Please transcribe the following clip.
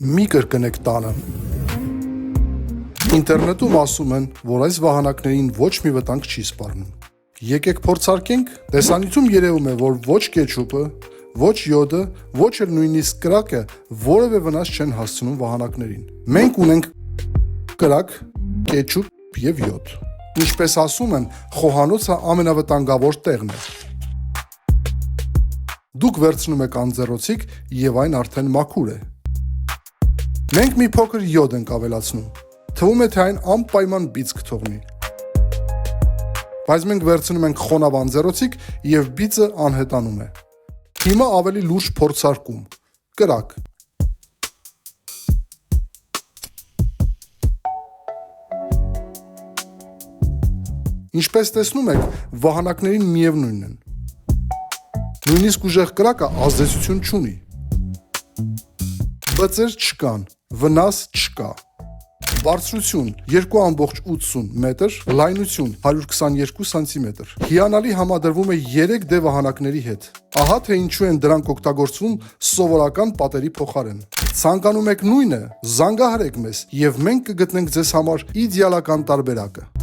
Մի կրկնեք տանը։ Ինտերնետում ասում են, որ այս վահանակներին ոչ մի վտանգ չի սպառնում։ Եկեք փորձարկենք։ Տեսանյութում երևում է, որ ոչ կեչուպը, ոչ յոդը, ոչ էլ նույնիսկ կրակը որևէ վնաս չեն հասցնում վահանակներին։ Մենք ունենք կրակ, կեչուպ եւ յոդ։ Ինչպես ասում են, խոհանոցը ամենավտանգավոր տեղն է։ Դուք վերցնում եք անձեռոցիկ եւ այն արդեն մաքուր է։ Մենք մի փոքր յոդ ենք ավելացնում։ Թվում է, թե այն անպայման բիծ կթողնի։ Բայց մենք վերցնում ենք խոնավ անձեռոցիկ եւ բիծը անհետանում է։ Հիմա ավելի լուրջ փորձարկում։ Կրակ։ Ինչպես տեսնում եք, վահանակներին միևնույնն են։ Նույնիսկ ուժեղ կրակը ազդեցություն չունի։ Բծեր չկան, վնաս չկա։ Բարձրություն 2.80 մետր, լայնություն 122 սանտիմետր։ Հիանալի համադրվում է 3D վահանակների հետ։ Ահա թե ինչու են դրանք օգտագործվում սովորական պատերի փոխարեն։ Ցանկանում եք նույնը, զանգահարեք մեզ, եւ մենք կգտնենք ձեզ համար իդեալական տարբերակը։